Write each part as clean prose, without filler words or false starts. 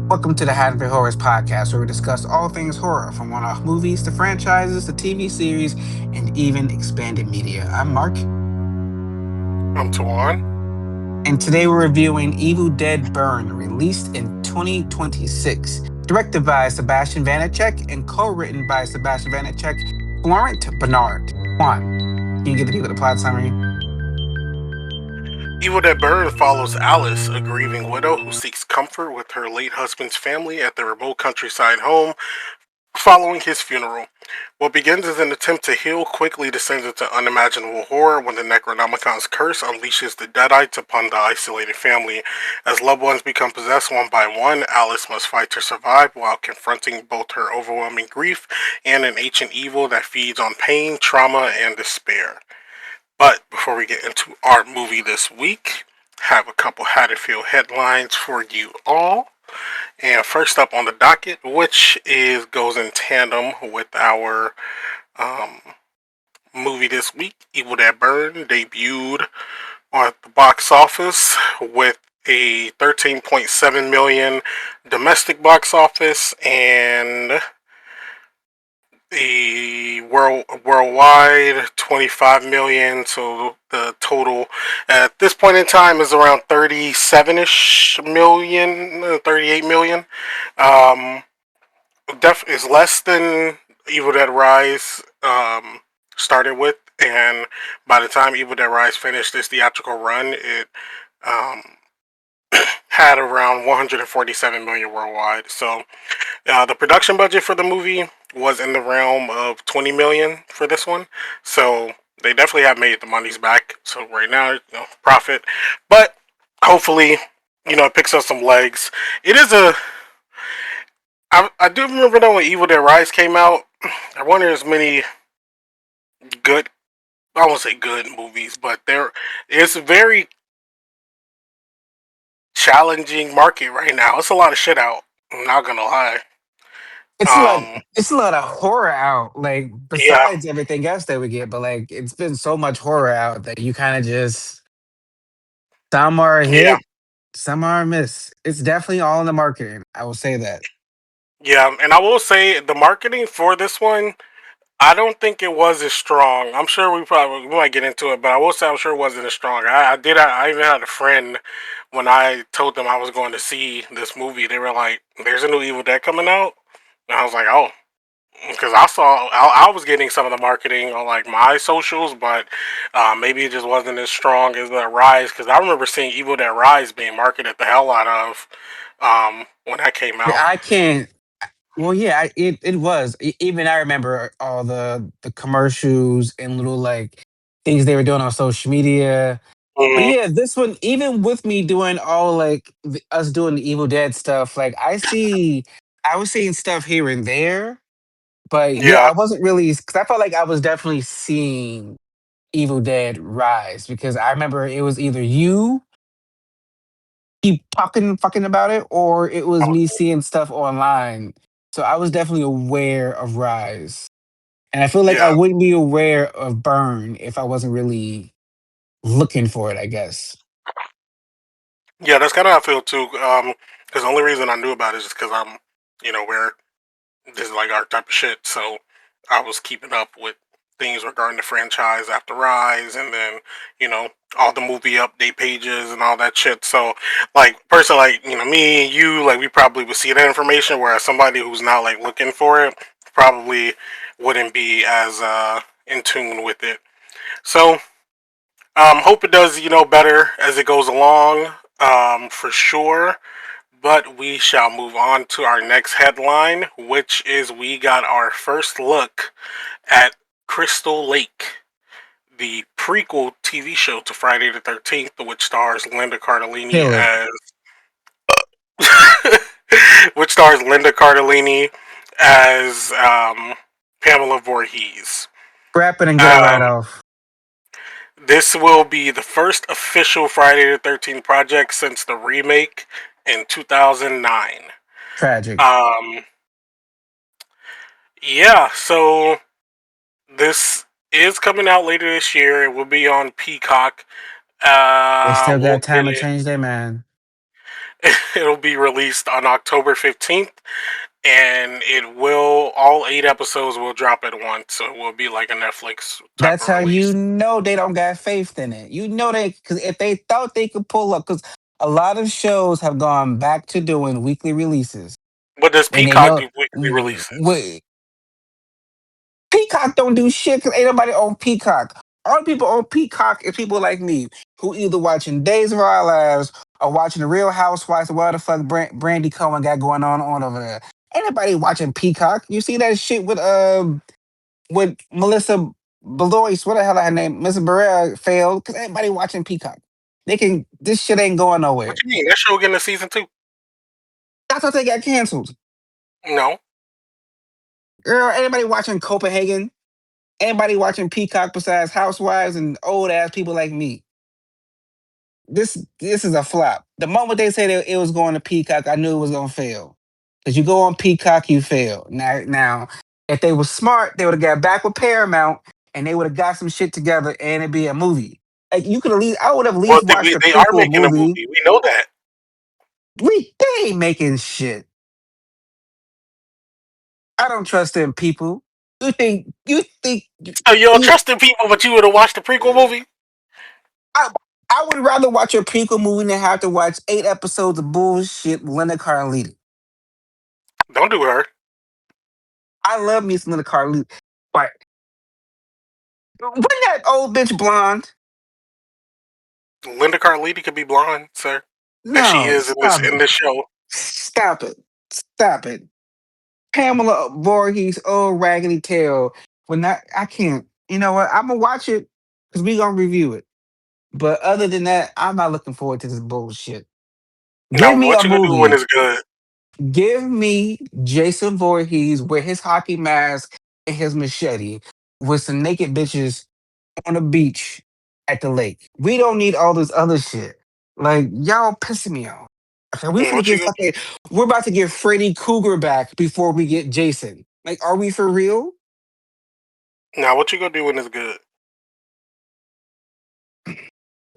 Welcome to the Haddonfield Horrors podcast, where we discuss all things horror, from one-off movies to franchises to TV series and even expanded media. I'm Mark, I'm Tawan. and today we're reviewing Evil Dead Burn, released in 2026, directed by Sebastian Vanacek and co-written by Sebastian Vanacek, Florent Bernard. Juan, can you give the people the plot summary? Evil Dead Burn follows Alice, a grieving widow who seeks comfort with her late husband's family at their remote countryside home following his funeral. What begins as an attempt to heal quickly descends into unimaginable horror when the Necronomicon's curse unleashes the Deadites upon the isolated family. As loved ones become possessed one by one, Alice must fight to survive while confronting both her overwhelming grief and an ancient evil that feeds on pain, trauma, and despair. But before we get into our movie this week, have a couple Haddonfield headlines for you all. And first up on the docket, which is goes in tandem with our um, movie this week, Evil Dead Burn debuted at the box office with a 13.7 million domestic box office and the worldwide 25 million. So the total at this point in time is around 37ish million, 38 million. Um, is less than Evil Dead Rise started with, and by the time Evil Dead Rise finished its theatrical run, it um, had around 147 million worldwide. So the production budget for the movie was in the realm of 20 million for this one. So they definitely have made the monies back. So right now, profit. But hopefully, it picks up some legs. It is a. I do remember though when Evil Dead Rise came out. I wonder there's many good. I won't say good movies, but there is a very challenging market right now. It's a lot of shit out. I'm not gonna lie. It's a lot. Um, It's a lot of horror out, like yeah, besides everything else that we get. But like, it's been so much horror out that you kind of just some are a yeah. hit, some are a miss. It's definitely all in the marketing. I will say that. Yeah, and I will say the marketing for this one, I don't think it was as strong. I'm sure we might get into it, but I will say I'm sure it wasn't as strong. I even had a friend when I told them I was going to see this movie. They were like, "There's a new Evil Dead coming out," and I was like, "Oh." Because I was getting some of the marketing on like my socials, but maybe it just wasn't as strong as the Rise. Because I remember seeing Evil Dead Rise being marketed the hell out of when that came Yeah, out. I can't. Well, yeah, it was. Even I remember all the commercials and little like things they were doing on social media. But Hmm. yeah, this one, even with me doing all like us doing the Evil Dead stuff, like I was seeing stuff here and there. But yeah, Yeah, I wasn't really because I felt like I was definitely seeing Evil Dead Rise because I remember it was either you keep talking fucking about it or it was me seeing stuff online. So I was definitely aware of Rise. And I feel like I yeah. wouldn't be aware of Burn if I wasn't really looking for it, I guess. Yeah, that's kind of how I feel too. Because the only reason I knew about it is just because I'm, where this is like our type of shit. So I was keeping up with things regarding the franchise after Rise, and then you know all the movie update pages and all that shit. So like person like me and you, like we probably would see that information, whereas somebody who's not like looking for it probably wouldn't be as in tune with it. So hope it does better as it goes along, for sure. But we shall move on to our next headline, which is we got our first look at Crystal Lake, the prequel TV show to Friday the 13th, which stars Linda Cardellini Kill it. as which stars Linda Cardellini as Pamela Voorhees. Scrap it and get a write Um, off. this will be the first official Friday the 13th project since the remake in 2009. Tragic. Um, yeah, so this is coming out later this year. It will be on Peacock. They still We'll got get time to it. change their man. It'll be released on October 15th, and it will all 8 episodes will drop at once, so it will be like a Netflix type That's of how you release. know they don't got faith in it. You know they because if they thought they could pull up, because a lot of shows have gone back to doing weekly releases, But does and they Peacock know do weekly releases? wait, Peacock don't do shit because ain't nobody on Peacock. All the people on Peacock is people like me who either watching Days of Our Lives or watching the Real Housewives of what the fuck Brandy Cohen got going on over there. Ain't nobody watching Peacock. You see that shit with Melissa Belois, what the hell her name, Mrs. Burrell failed because everybody watching Peacock. They can this shit ain't going What nowhere. you mean? That show getting a season 2? That's why they got canceled. No. Girl, anybody watching Copenhagen? Anybody watching Peacock besides housewives and old ass people like me? This is a flop. The moment they said it was going to Peacock, I knew it was gonna fail. Because you go on Peacock, you fail. Now, if they were smart, they would have got back with Paramount and they would have got some shit together and it'd be a movie. Like you could at least, I would have at Well, least watched the they are prequel making a movie. movie. We know that. They ain't making shit. I don't trust them people. You think So you don't you, trust the people, but you would have watched the prequel movie? I, I would rather watch a prequel movie than have to watch 8 episodes of bullshit with Linda Carlini. Don't do her. I love me some Linda Carlini. But wasn't that old bitch blonde? Linda Carlini could be blonde, sir, as she No, is in stop in it. this show. Stop it. Stop it. Pamela Voorhees, old raggedy tail. When I can't. You know what? I'm gonna watch it because we gonna review it. But other than that, I'm not looking forward to this bullshit. Give Now, me what a you gonna do when movie. it's good? Give me Jason Voorhees with his hockey mask and his machete with some naked bitches on the beach at the lake. We don't need all this other shit. Like y'all pissing me off. Okay, we finna What you get gonna? fucking. We're about to get Freddy Cougar back before we get Jason. Like, are we for real? Now, what you gonna do when it's good?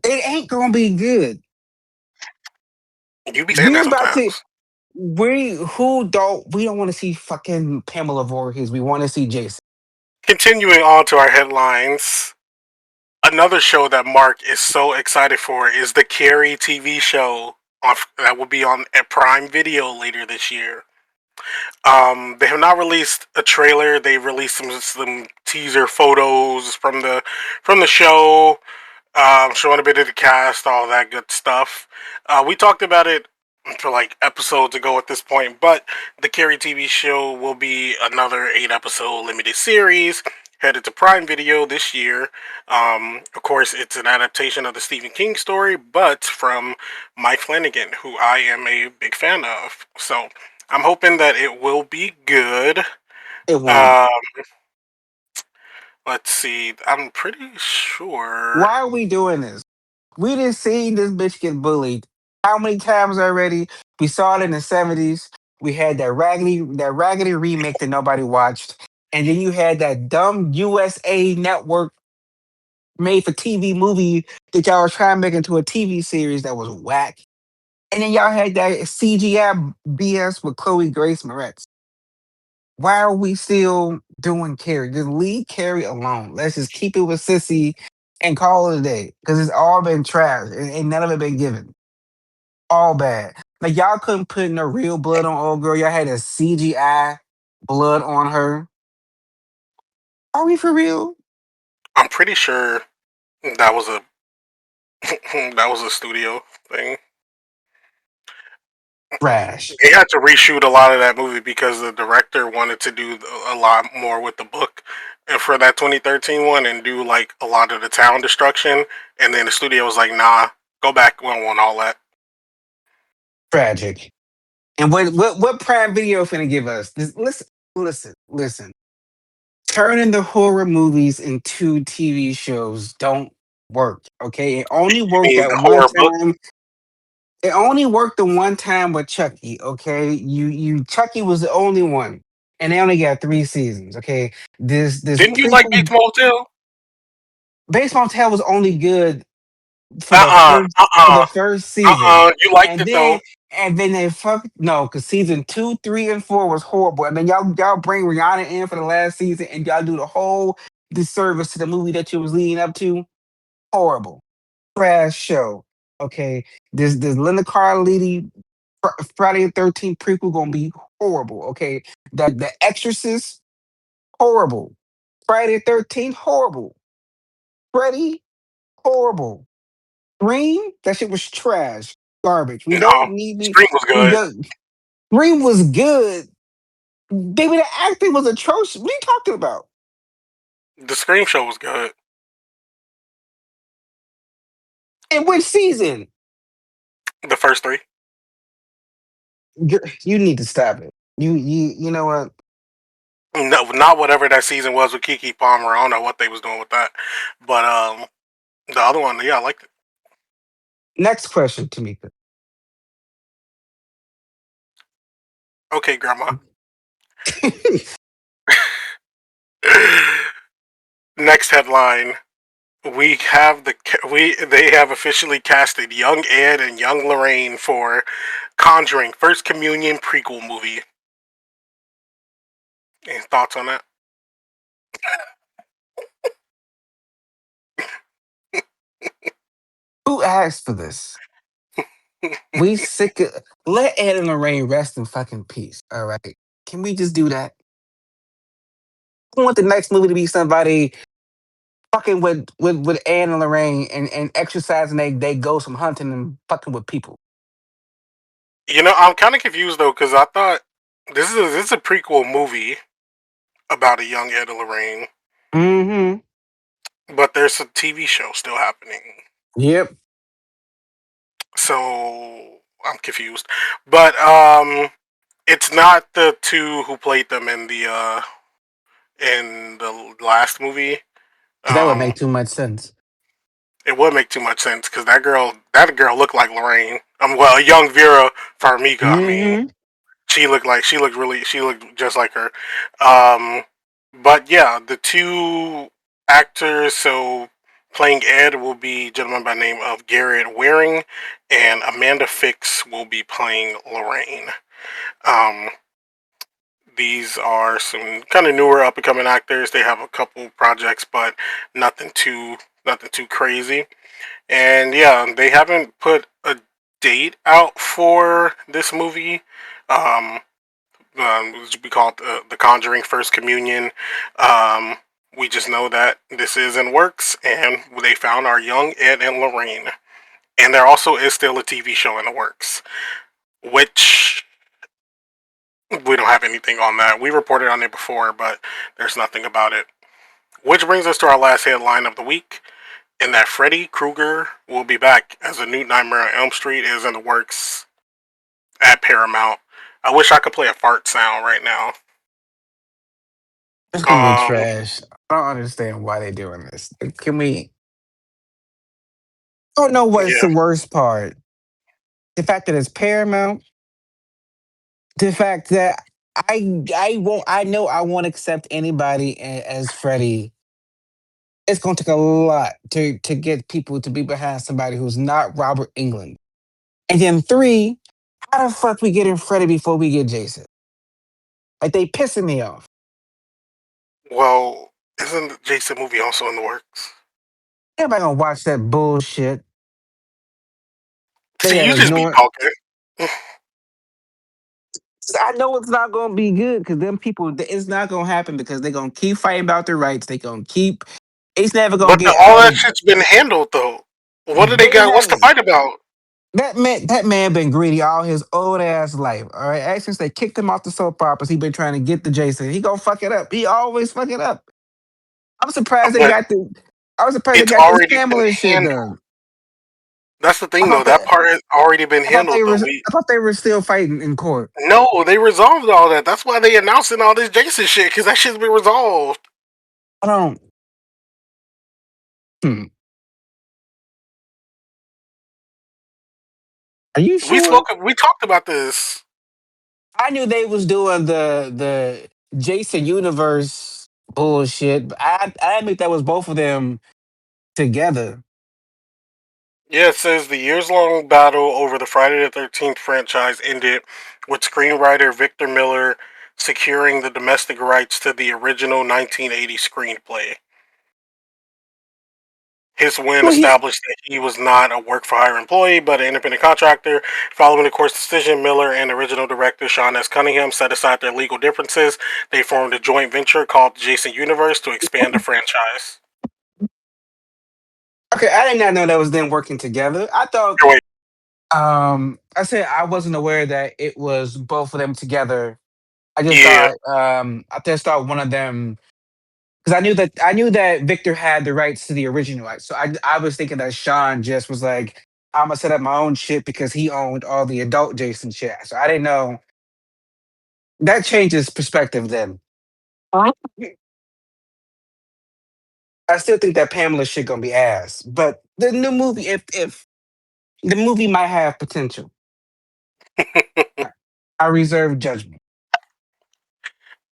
It ain't gonna be good. You be saying We that about to. sometimes. We don't want to see fucking Pamela Voorhees. We want to see Jason. Continuing on to our headlines. Another show that Mark is so excited for is the Carrie TV show that will be on at Prime Video later this year. They have not released a trailer. They released some teaser photos from the show, showing a bit of the cast, all that good stuff. We talked about it for like episodes ago at this point, but the Carrie TV show will be another 8 episode limited series headed to Prime Video this year. Of course, it's an adaptation of the Stephen King story, but from Mike Flanagan, who I am a big fan of. So I'm hoping that it will be good. It won't. Um, let's see. I'm pretty sure. Why are we doing this? We didn't see this bitch get bullied how many times already? We saw it in the '70s. We had that raggedy remake that nobody watched, and then you had that dumb USA Network made for TV movie that y'all was trying to make into a TV series that was whack. And then y'all had that CGI BS with Chloe Grace Moretz. Why are we still doing Carrie? Just leave Carrie alone. Let's just keep it with Sissy and call it a day. Because it's all been trash and none of it been given. All bad. Like y'all couldn't put no real blood on old girl. Y'all had a CGI blood on her. Are we for real? I'm pretty sure that was a that was a studio thing. Trash. They had to reshoot a lot of that movie because the director wanted to do a lot more with the book, and for that 2013 one, and do like a lot of the town destruction. And then the studio was like, "Nah, go back. We don't want all that." Tragic. And what Prime Video finna give us? Listen. Turning the horror movies into TV shows don't work. Okay, it only You worked mean that the one horror book? time. It only worked the one time with Chucky. Okay, you Chucky was the only one, and they only got 3 seasons. Okay, this Didn't you like Bates prequel Motel? Baseball Tale was only good for Uh the uh first uh for uh the first season, You liked and it then though. And then they fuck no, because season 2, 3, and 4 was horrible. And then y'all bring Rihanna in for the last season, and y'all do the whole disservice to the movie that you was leading up to. Horrible, trash show. Okay, this Linda Carlini Friday the 13th prequel gonna be horrible. Okay, that the Exorcist horrible. Friday the 13th horrible. Freddy horrible. Green that shit was trash, garbage. We No, don't need me. Scream was We good. don't. Green was good. Baby, the acting was atrocious. What are you talking about? The Scream show was good. In which season? The first three. You need to stop it. You know what? No, not whatever that season was with Kiki Palmer. I don't know what they was doing with that, but the other one, yeah, I liked it. Next question, Tamika. Okay, Grandma. Next headline: We have they have officially casted young Ed and young Lorraine for Conjuring First Communion prequel movie. Any thoughts on that? Who asked for this? We sick of let Ed and Lorraine rest in fucking peace. All right. Can we just do that? I want the next movie to be somebody fucking with Ed and Lorraine and exercising they go some hunting and fucking with people. You know, I'm kind of confused though because I thought this is a prequel movie about a young Ed and Lorraine, Mm-hmm. but there's a TV show still happening. Yep. So I'm confused. But it's not the two who played them in the last movie. Because that would Um make too much sense. it would make too much sense because that girl looked like Lorraine. Well, a young Vera Farmiga. I mean, Mm-hmm. she looked just like her. Um, but yeah, the two actors so playing Ed will be a gentleman by the name of Garrett Waring, and Amanda Fix will be playing Lorraine. Um, these are some kind of newer up and coming actors. They have a couple projects, but nothing too nothing too crazy. And yeah, they haven't put a date out for this movie. Um, we call it the Conjuring First Communion. Um, we just know that this is in works, and they found our young Ed and Lorraine. And there also is still a TV show in the works, which we don't have anything on that. We reported on it before, but there's nothing about it. Which brings us to our last headline of the week, and that Freddy Krueger will be back as a new Nightmare on Elm Street is in the works at Paramount. I wish I could play a fart sound right now. It's gonna be Um, trash. I don't understand why they're doing this. Can we? I don't know what's yeah. the worst part. The fact that it's Paramount. The fact that I won't. I know I won't accept anybody as Freddie. It's gonna take a lot to get people to be behind somebody who's not Robert England. And then three, how the fuck we getting Freddie before we get Jason? Like they pissing me off. Well, isn't the Jason movie also in the works? Everybody gonna watch that bullshit. They See, have you just be ignored. talking. I know it's not gonna be good because them people. It's not gonna happen because they're gonna keep fighting about their rights. They gonna keep. It's never gonna But get all all that the. shit's been handled though. What do they They got? What's the have fight about? that man been greedy all his old ass life. All right, ever since they kicked him off the soap operas, he been trying to get the Jason. He gonna fuck it up. He always fuck it up. I'm surprised they But got the. I was surprised they it's got this already been Pamela shit handled. done. That's the I thing though. thought That that. part has already been I thought they handled though. were. I thought they were still fighting in court. No, they resolved all that. That's why they announcing all this Jason shit because that shit's been resolved. I don't. Hmm. Are you sure? We talked about this. I knew they was doing the Jason universe bullshit. But I didn't think that was both of them together. Yeah, it says the years-long battle over the Friday the 13th franchise ended with screenwriter Victor Miller securing the domestic rights to the original 1980 screenplay. His win Well, he established that he was not a work-for-hire employee, but an independent contractor. Following the court's decision, Miller and original director Sean S. Cunningham set aside their legal differences. They formed a joint venture called Jason Universe to expand the franchise. okay. I did not know that was them working together. I thought. Wait, I said I wasn't aware that it was both of them together. yeah, I just thought one of them because I knew that Victor had the rights to the original. So I was thinking that Sean just was like, I'm gonna set up my own shit because he owned all the adult Jason shit. So I didn't know that changes perspective. Then I still think that Pamela shit gonna be ass, but the new movie, if the movie might have potential, I reserve judgment.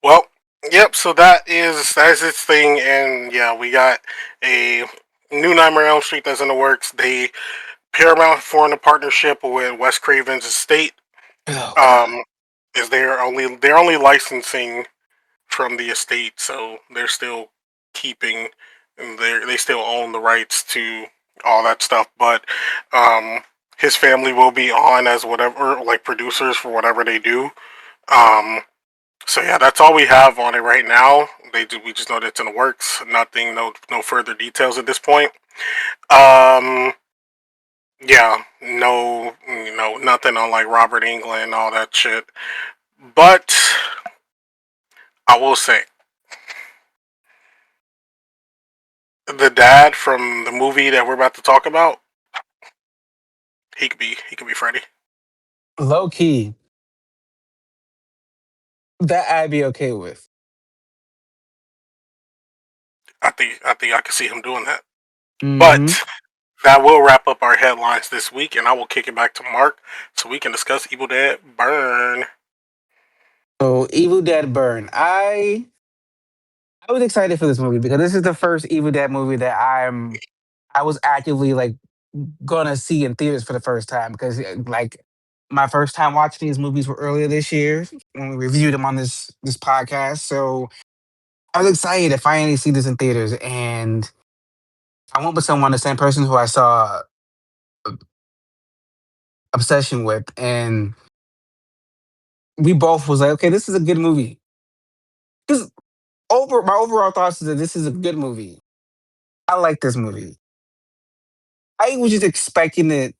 well, yep. So that is its thing, and yeah, we got a new Nightmare on Elm Street that's in the works. They Paramount formed a partnership with Wes Craven's estate. Oh god. Um, is they're only licensing from the estate, so they're still keeping and they still own the rights to all that stuff. But um, his family will be on as whatever like producers for whatever they do. Um, so yeah, that's all we have on it right now. We just know that it's in the works. Nothing, no further details at this point. Um, yeah, nothing on like Robert England and all that shit. But I will say the dad from the movie that we're about to talk about, he could be Freddy. Low key, that I'd be okay with. I think I could see him doing that. Hmm. But that will wrap up our headlines this week, and I will kick it back to Mark so we can discuss Evil Dead Burn. So Evil Dead Burn. I was excited for this movie because this is the first Evil Dead movie that I was actively like gonna see in theaters for the first time because like my first time watching these movies were earlier this year when we reviewed them on this podcast. So I was excited to finally see this in theaters, and I went with someone, the same person who I saw Obsession with, and we both was like, okay, this is a good movie. Because my overall thoughts is that this is a good movie. I like this movie. I was just expecting it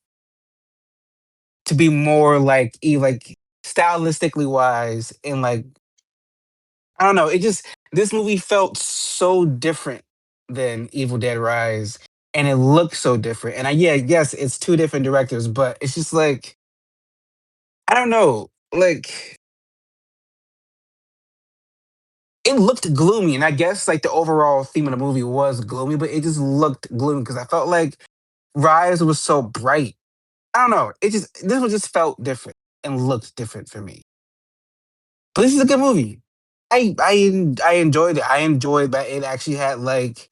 to be more like like stylistically wise and like I don't know. It just this movie felt so different than Evil Dead Rise, and it looked so different. And yes, it's two different directors, but it's just like I don't know. Like it looked gloomy, and I guess like the overall theme of the movie was gloomy, but it just looked gloomy because I felt like Rise was so bright. I don't know. It just this one just felt different and looked different for me. But this is a good movie. I enjoyed it. I enjoyed that it actually had like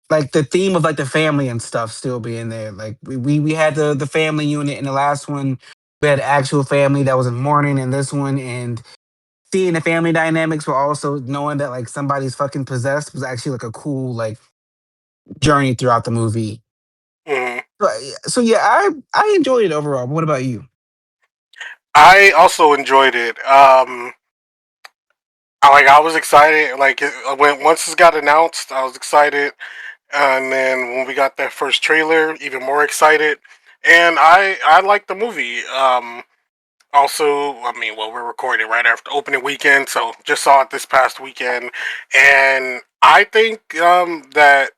the theme of like the family and stuff still being there. Like we had the family unit in the last one. We had actual family that was in mourning in this one, and seeing the family dynamics, but also knowing that like somebody's fucking possessed was actually like a cool like journey throughout the movie. Mhm. So yeah, I enjoyed it overall. But what about you? I also enjoyed it. I was excited. When once it got announced, I was excited, and then when we got that first trailer, even more excited. And I liked the movie. Also, I mean, well, we're recording right after opening weekend, so just saw it this past weekend, and I think that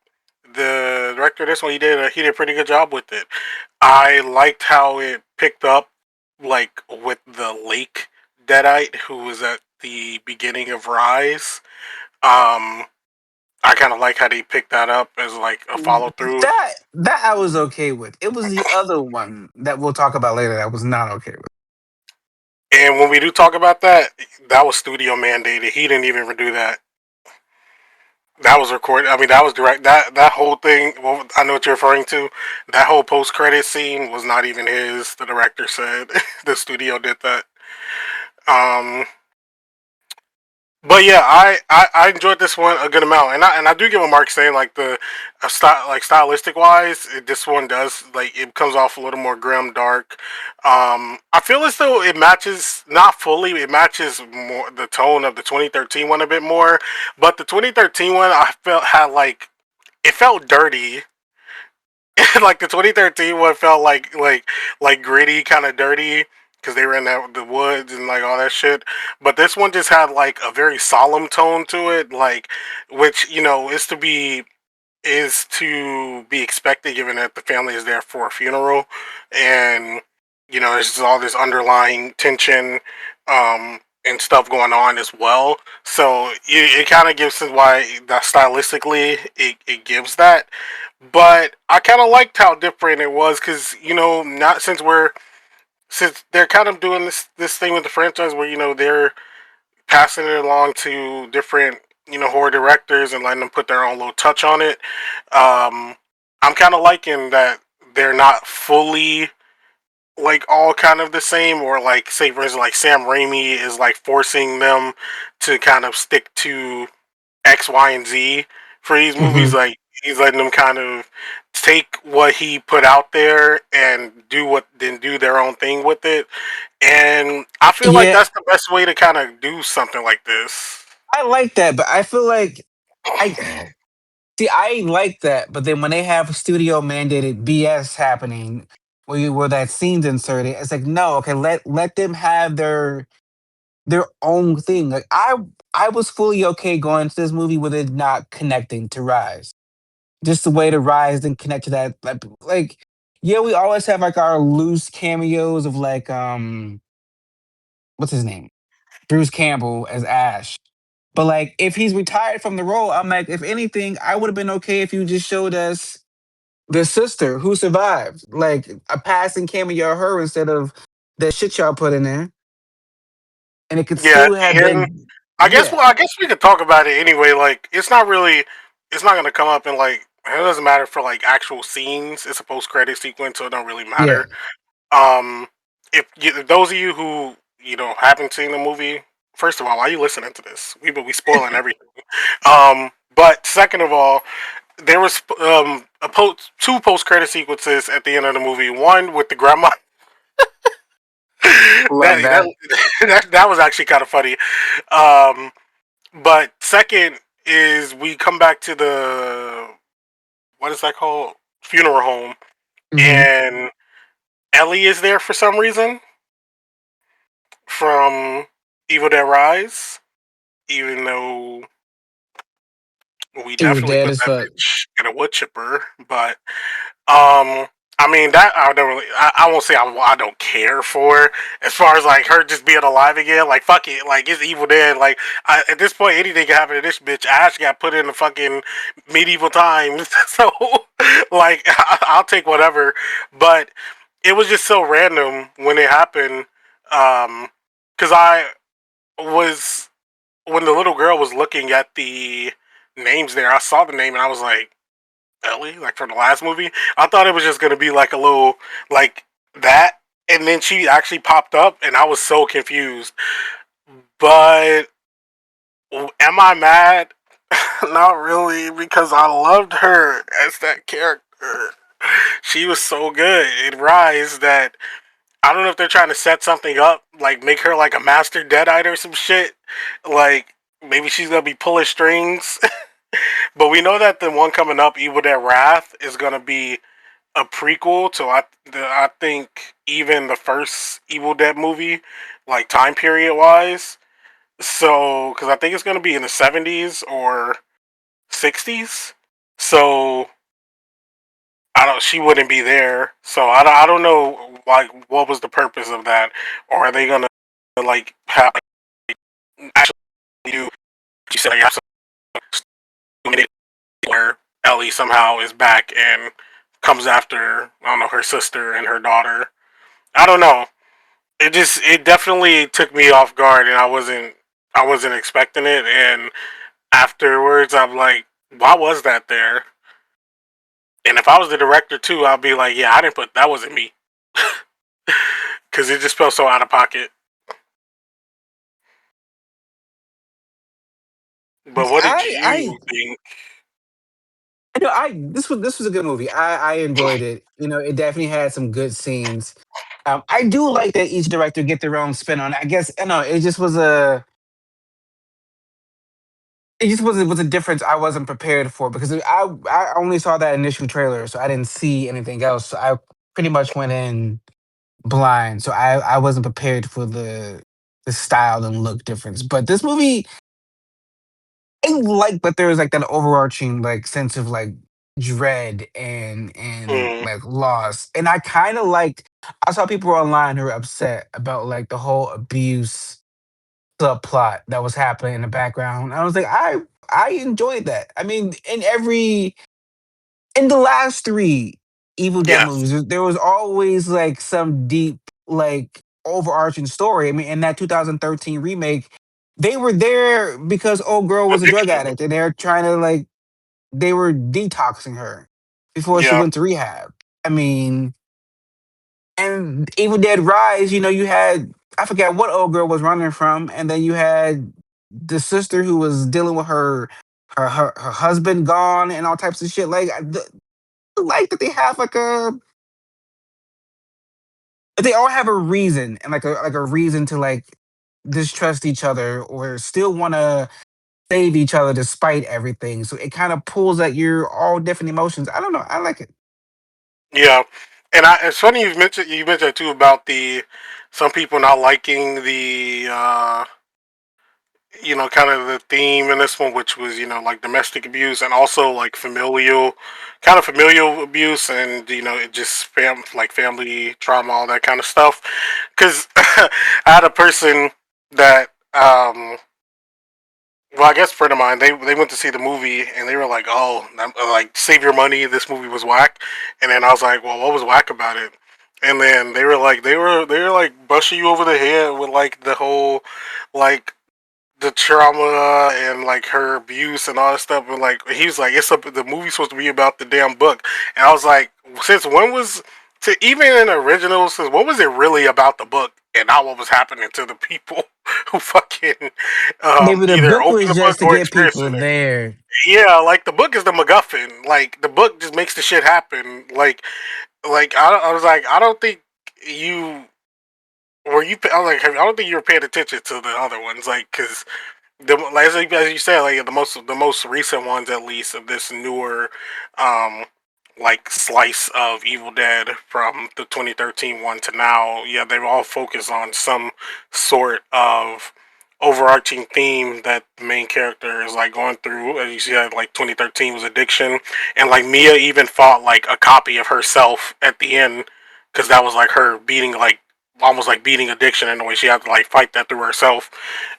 the director of this one he did a pretty good job with it. I liked how it picked up like with the lake Deadite who was at the beginning of Rise. Um, I kind of like how they picked that up as like a follow through. That I was okay with. It was the other one that we'll talk about later that I was not okay with. And when we do talk about that, that was studio mandated. He didn't even do that. That was recorded. I mean, that was direct. That whole thing. Well, I know what you're referring to. That whole post credit scene was not even his. The director said the studio did that. Um, but yeah, I enjoyed this one a good amount, and I do give a mark saying like the style, like stylistic wise, this one does like it comes off a little more grim, dark. I feel as though it matches not fully, it matches more the tone of the 2013 one a bit more, but the 2013 one I felt had like it felt dirty. Like the 2013 one felt like gritty, kind of dirty because they were in the woods and like all that shit. But this one just had like a very solemn tone to it, like which is to be expected given that the family is there for a funeral, and there's just all this underlying tension and stuff going on as well. So it kind of gives us why that stylistically it gives that. But I kind of liked how different it was because not since they're kind of doing this thing with the franchise where they're passing it along to different horror directors and letting them put their own little touch on it. I'm kind of liking that they're not fully like all kind of the same, or like say for instance like Sam Raimi is like forcing them to kind of stick to X, Y, and Z for these movies. Hmm. Like he's letting them kind of take what he put out there and do their own thing with it. And I feel like Yeah, that's the best way to kind of do something like this. I like that, but I feel like I see. I like that, but then when they have studio mandated BS happening, where that scene's inserted, it's like no, okay, let them have their own thing. Like I was fully okay going to this movie with it not connecting to Rise. Just the way to Rise and connect to that, like yeah, we always have like our loose cameos of like what's his name, Bruce Campbell as Ash. But like if he's retired from the role, I'm like, if anything, I would have been okay if you just showed us the sister who survived, like a passing cameo of her instead of that shit y'all put in there, and it could Yeah, still have and been I guess yeah, well, I guess we could talk about it anyway. Like, it's not gonna come up in like it doesn't matter for like actual scenes. It's a post credit sequence, so it don't really yeah. matter. Um, if those of you who haven't seen the movie, first of all, why are you listening to this? We spoiling everything. But second of all, there was two post credit sequences at the end of the movie. One with the grandma. Love that. That was actually kind of funny. Um, but second is we come back to the what is that called, funeral home, Hmm. and Ellie is there for some reason from Evil Dead Rise, even though we She was definitely dead put as that fuck. bitch in a wood chipper. But Um, I mean that I don't really. I won't say I don't care for as far as like her just being alive again. Like fuck it, like it's Evil Dead. Like at this point, anything can happen to this bitch. Ash got put in the fucking medieval times, so like I'll take whatever. But it was just so random when it happened. Because I was when the little girl was looking at the names there, I saw the name and I was like Ellie, like from the last movie. I thought it was just gonna be like a little like that, and then she actually popped up, and I was so confused. But am I mad? Not really, because I loved her as that character. She was so good in Rise that I don't know if they're trying to set something up, like make her like a master deadite or some shit. Like maybe she's gonna be pulling strings. But we know that the one coming up, Evil Dead Wrath, is gonna be a prequel to I think even the first Evil Dead movie, like time period wise. So because I think it's gonna be in the 70s or 60s. So I don't. She wouldn't be there. So I don't know like what was the purpose of that, or are they gonna like have actually do? You said like have some where Ellie somehow is back and comes after I don't know her sister and her daughter. I don't know. It definitely took me off guard, and I wasn't expecting it, and afterwards, I'm like, why was that there? And if I was the director too, I'd be like, yeah, I didn't put that wasn't me because it just felt so out of pocket. But what did I you think? know I this was a good movie. I enjoyed it. You know, it definitely had some good scenes. I do like that each director get their own spin on it. I guess I know it just was a it was a difference I wasn't prepared for because I only saw that initial trailer, so I didn't see anything else. So I pretty much went in blind, so I wasn't prepared for the style and look difference. But this movie, I like that there was like that overarching like sense of like dread and Mm, like loss, and I kind of liked. I saw people online who were upset about like the whole abuse subplot that was happening in the background. I was like, I enjoyed that. I mean, in the last three Evil Dead yes, movies, there was always like some deep, like overarching story. I mean, in that 2013 remake, they were there because old girl was a drug addiction. addict, and they're trying to like they were detoxing her before she Yeah, went to rehab. I mean, and Evil Dead Rise, you know, you had I forget what old girl was running from, and then you had the sister who was dealing with her husband gone and all types of shit. Like I like that they have like a they all have a reason and like a reason to like distrust each other or still want to save each other despite everything. So it kind of pulls at your all different emotions. I don't know. I like it. yeah. And it's funny you mentioned too about the some people not liking the kind of the theme in this one, which was like domestic abuse and also like familial abuse, and it just like family trauma, all that kind of stuff. Because I had a person that well, I guess a friend of mine, they went to see the movie and they were like, "Oh, like save your money. This movie was whack." And then I was like, "Well, what was whack about it?" And then they were like, they were like brushing you over the head with like the whole like the trauma and like her abuse and all that stuff. And like he was like, the movie's supposed to be about the damn book. And I was like, since when was to even in the original? Since when was it really about the book and not what was happening to the people who fucking Maybe the either book open the was book just to or get people experiencing it? there. Yeah, like the book is the MacGuffin. Like the book just makes the shit happen. Like I was like, I don't think you were you. I was like, I don't think you were paying attention to the other ones, like because like, as you said, like the most recent ones, at least of this newer, um, like slice of Evil Dead from the 2013 one to now. Yeah, they've all focused on some sort of overarching theme that the main character is like going through. As you said, like 2013 was addiction, and like Mia even fought like a copy of herself at the end because that was like her beating like almost like beating addiction in a way. She had to like fight that through herself.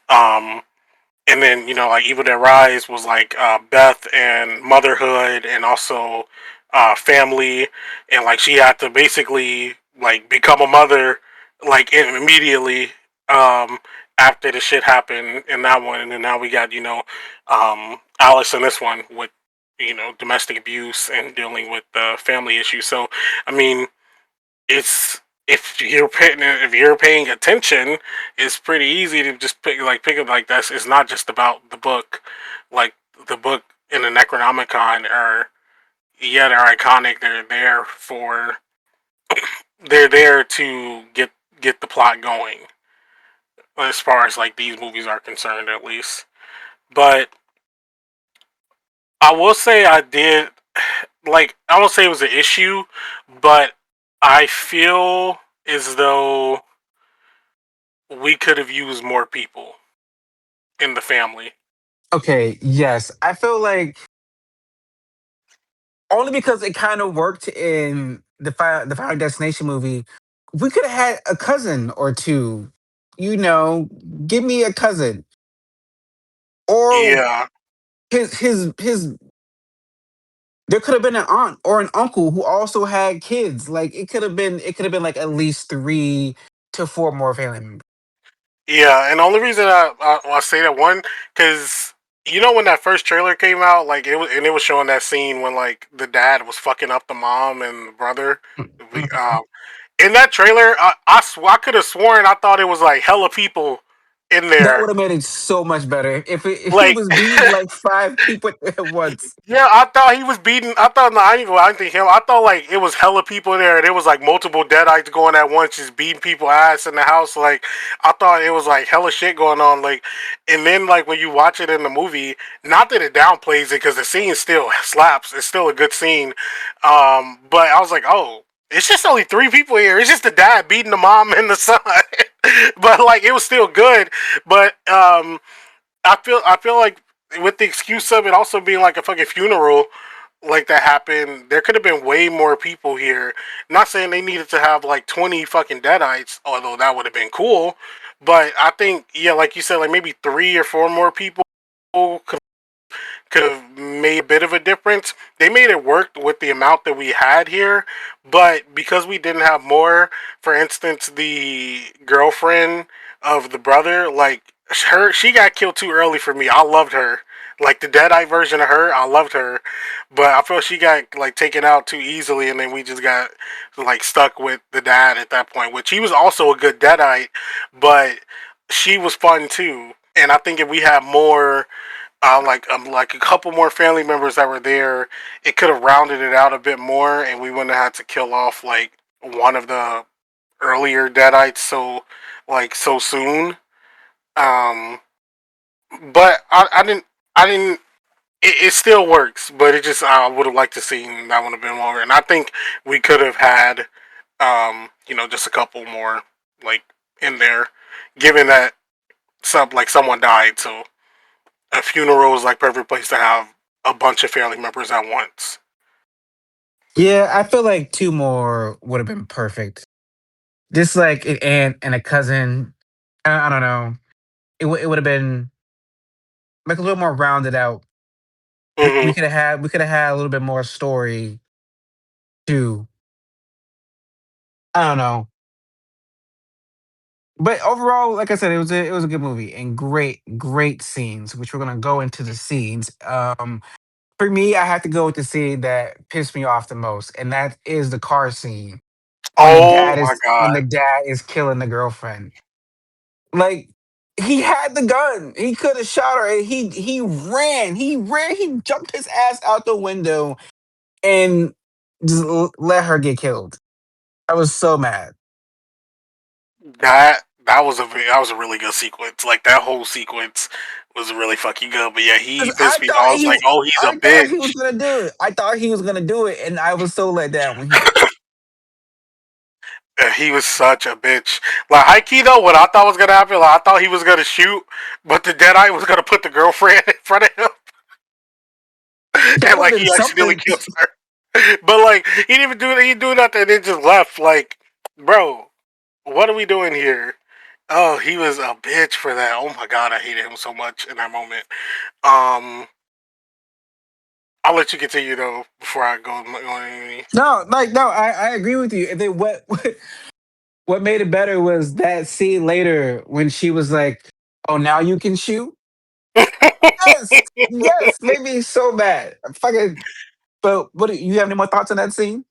Um, and then like Evil Dead Rise was like Beth and motherhood and also family, and like she had to basically like become a mother like immediately um, after the shit happened in that one. And then now we got Alice in this one with domestic abuse and dealing with family issues. So I mean, it's if you're paying attention, it's pretty easy to just pick up like this. It's not just about the book, like the book and the Necronomicon are they're iconic. They're there to get the plot going as far as like these movies are concerned, at least. But I will say I did like I won't say it was an issue, but I feel as though we could have used more people in the family. Okay, yes. I feel like only because it kind of worked in the Final Destination movie, we could have had a cousin or two. You know, give me a cousin or Yeah, his. There could have been an aunt or an uncle who also had kids. Like it could have been like at least 3 to 4 more family members. yeah, and the only reason I say that one because You know when that first trailer came out, like it was showing that scene when like the dad was fucking up the mom and the brother. We, Mhm. in that trailer, I could have sworn I thought it was like hella people in That there. would have made it so much better if he Like was beating like five people at once. yeah, I thought he was beating. I thought no, I didn't think him. I thought like it was hella people in there, and it was like multiple deadites going at once, just beating people ass in the house. Like I thought it was like hella shit going on. Like, and then like when you watch it in the movie, not that it downplays it because the scene still slaps. It's still a good scene. But I was like, oh, it's just only three people here. It's just the dad beating the mom and the son. But like it was still good. But I feel like with the excuse of it also being like a fucking funeral like that happened, there could have been way more people here. Not saying they needed to have like 20 fucking deadites, although that would have been cool. But I think yeah, like you said, like maybe three or four more people could have made a bit of a difference. They made it work with the amount that we had here, but because we didn't have more, for instance, the girlfriend of the brother, like she got killed too early for me. I loved her. Like the Deadite version of her, I loved her, but I feel she got like taken out too easily, and then we just got like stuck with the dad at that point. Which he was also a good Deadite, but she was fun too. And I think if we had more like a couple more family members that were there, it could have rounded it out a bit more, and we wouldn't have had to kill off like one of the earlier Deadites so soon. Um, but I didn't. It still works, but it just I would have liked to see that would have been longer, and I think we could have had just a couple more like in there, given that someone died, so a funeral is like perfect place to have a bunch of family members at once. Yeah, I feel like two more would have been perfect. Just like an aunt and a cousin. I don't know. It would have been like a little more rounded out. We Hmm. could have had a little bit more story too. I don't know. But overall, like I said, it was a good movie and great scenes, which we're gonna go into the scenes. For me, I have to go with the scene that pissed me off the most, and that is the car scene Oh my when god, the dad is killing the girlfriend. Like he had the gun, he could have shot her. And he jumped his ass out the window and just let her get killed. I was so mad. that was a really good sequence. Like that whole sequence was really fucking good. But yeah, he 'Cause pissed me off. I was like, oh, he's a I thought he was bitch. gonna do it. I thought he was gonna do it, and I was so let down when he did. He was such a bitch. Like high key though, what I thought was gonna happen, like I thought he was gonna shoot, but the Deadite was gonna put the girlfriend in front of him, That and would have like been he accidentally something. kills her. But like he didn't even do it. He didn't do nothing. And then just left. Like, bro, what are we doing here? Oh, he was a bitch for that. Oh my god, I hated him so much in that moment. Um, I'll let you continue though before I go on any. No, like no, I agree with you. And then what made it better was that scene later when she was like, "Oh, now you can shoot." Yes, yes, made me so mad. Fucking. But you have any more thoughts on that scene?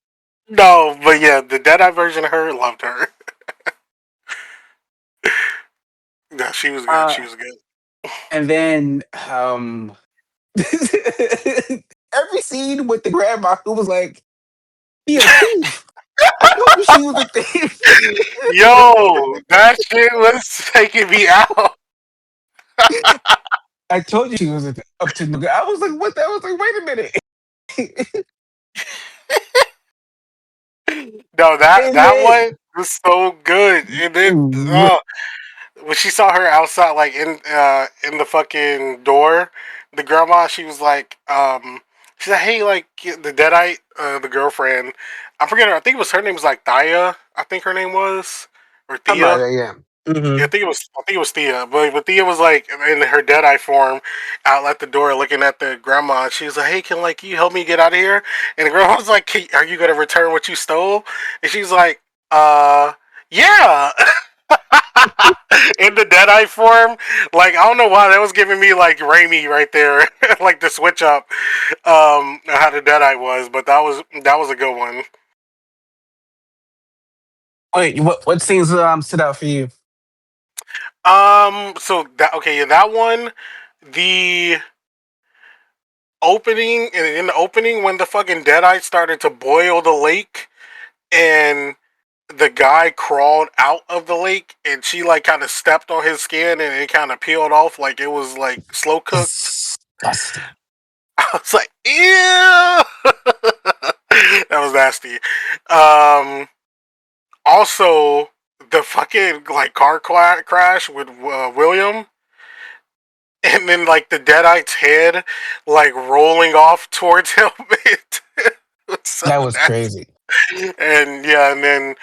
No, but yeah, the Deadeye version of her loved her. Yeah, she was good. Uh, She was good. and then every scene with the grandma who was like, "Be a thief." I told you she was a thief. Yo, that shit was taking me out. I told you she was up to no good. I was like, what? I was like, wait a minute. No, And that then one was so good. And then when she saw her outside, like in the fucking door, the grandma, she was like, she said, "Hey, like the Deadite, the girlfriend, I forget her. I think it was her name was like Thea. I think her name was or I'm like, Thea. yeah. Yeah, Hmm. I think it was Thea, but Thea was like in her Deadeye form, out at the door looking at the grandma. And she was like, "Hey, can like you help me get out of here?" And the grandma was like, "Are you gonna return what you stole?" And she's like, "Yeah." And the Deadite form, like I don't know why that was giving me like Raimi right there, like the switch up, how the Deadite was, but that was a good one. Wait, what scenes stood out for you? So that okay, yeah, that one, the opening in the opening when the fucking Deadite started to boil the lake and the guy crawled out of the lake and she like kind of stepped on his skin and it kind of peeled off like it was like slow cooked. Disgusting. I was like, ew, that was nasty. Um, Also, the fucking like crash with William, and then like the Deadite's head like rolling off towards him. It was so That was nasty. crazy. And yeah, and then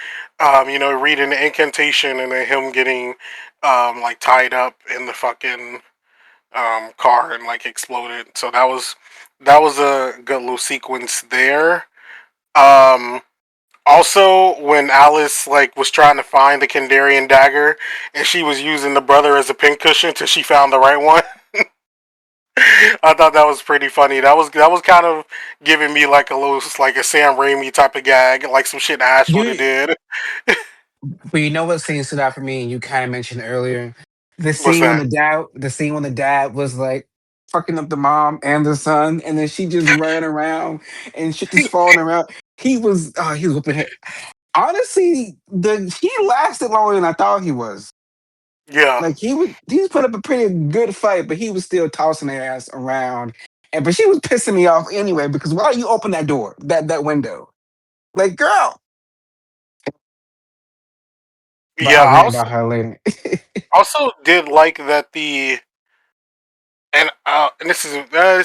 reading the incantation and then him getting like tied up in the fucking car and like exploded. So that was a good little sequence there. Um, Also, when Alice like was trying to find the Kandarian dagger, and she was using the brother as a pincushion till she found the right one. I thought that was pretty funny. That was kind of giving me like a little like a Sam Raimi type of gag, like some shit Ash would have You, did. but you know what scene stood out for me, and you kind of mentioned earlier, What's that? the scene when the dad was like fucking up the mom and the son, and then she just ran around and shit just falling around. He was whooping her. Honestly, he lasted longer than I thought he was. Yeah, Like he was put up a pretty good fight, but he was still tossing their ass around. And but she was pissing me off anyway because why you open that door, that window? Like, girl. But yeah. I'll I rant also about her later. also did like that the and this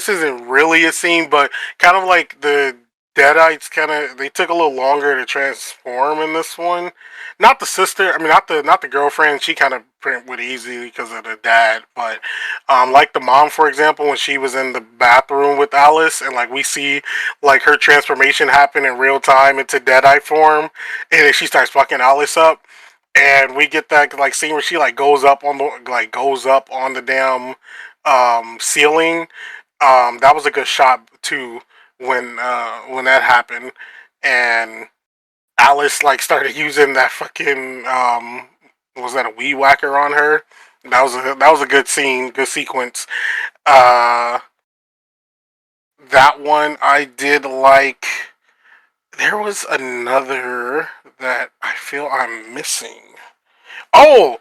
isn't really a scene, but kind of like the Deadites they took a little longer to transform in this one. Not the sister, I mean not the girlfriend. She kind of went easy because of the dad, but like the mom, for example, when she was in the bathroom with Alice, and like we see like her transformation happen in real time into Deadite form, and then she starts fucking Alice up. And we get that like scene where she like goes up on the damn ceiling. That was a good shot too when that happened, and Alice like started using that fucking was that a weed whacker on her? That was a good scene, good sequence. Uh, that one I did like. There was another that I feel I'm missing. Oh,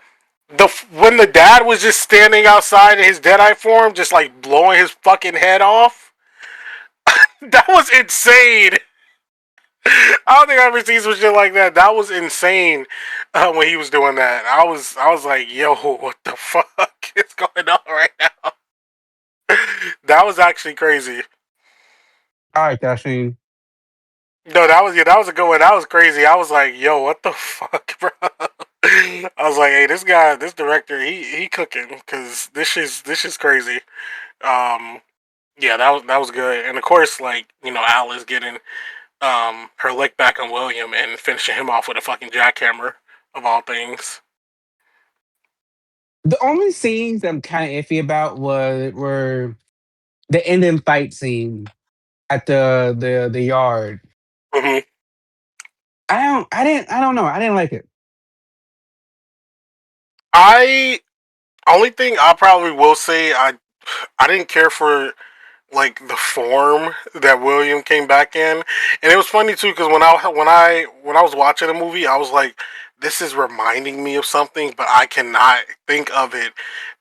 when the dad was just standing outside in his Deadeye form, just like blowing his fucking head off. That was insane. I don't think I've ever seen some shit like that. That was insane when he was doing that. I was like, yo, what the fuck is going on right now? That was actually crazy. All right, Dashing. No, that was a good one. That was crazy. I was like, yo, what the fuck, bro? I was like, hey, this guy, this director, he cooking because this is crazy. Um, yeah, that was good, and of course, like Alice getting her lick back on William and finishing him off with a fucking jackhammer of all things. The only scenes I'm kind of iffy about were the ending fight scene at the yard. hmm I don't know. I didn't like it. I only thing I probably will say I didn't care for like the form that William came back in, and it was funny too because when I was watching the movie, I was like, this is reminding me of something, but I cannot think of it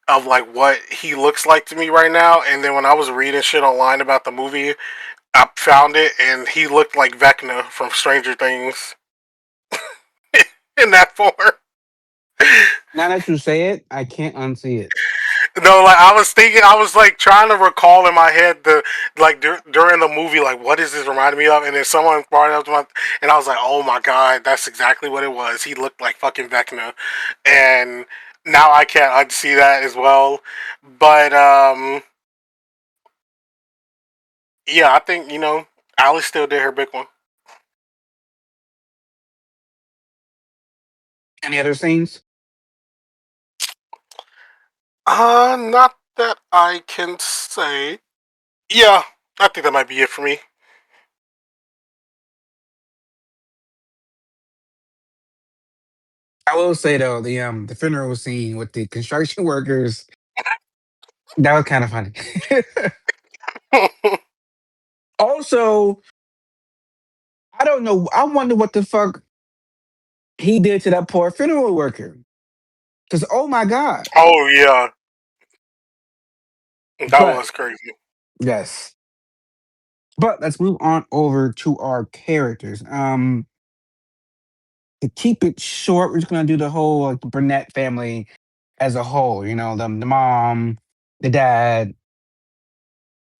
of like what he looks like to me right now. And then when I was reading shit online about the movie, I found it, and he looked like Vecna from Stranger Things in that form. Now that you say it, I can't unsee it. No, like I was thinking, I was like trying to recall in my head the like during the movie, like what is this reminding me of? And then someone brought it up to my, and I was like, oh my god, that's exactly what it was. He looked like fucking Vecna, and now I can't unsee that as well. But yeah, I think Alice still did her big one. Any other scenes? Not that I can say. Yeah, I think that might be it for me. I will say though, the funeral scene with the construction workers, that was kind of funny. Also, I don't know. I wonder what the fuck he did to that poor funeral worker. Because oh my god. Oh yeah, that But was crazy. yes. But let's move on over to our characters. To keep it short, we're just gonna do the whole like Burnett family as a whole. You know, the mom, the dad,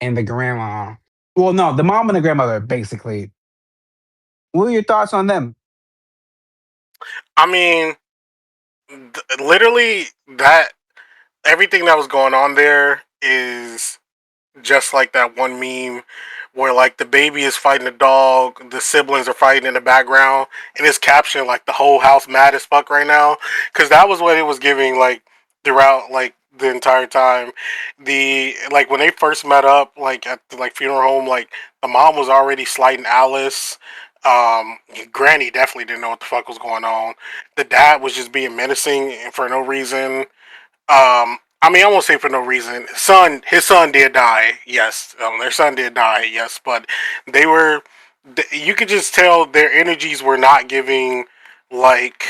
and the grandma. Well, no, the mom and the grandmother, basically. What are your thoughts on them? I mean, literally that everything that was going on there is just like that one meme where like the baby is fighting the dog, the siblings are fighting in the background, and it's captioned like the whole house mad as fuck right now, because that was what it was giving like throughout like the entire time. The like when they first met up like at the like funeral home, like the mom was already slighting Alice. Um, Granny definitely didn't know what the fuck was going on. The dad was just being menacing and for no reason. I mean, I won't say for no reason. His son did die. Yes, their son did die. Yes, but they were. You could just tell their energies were not giving. Like,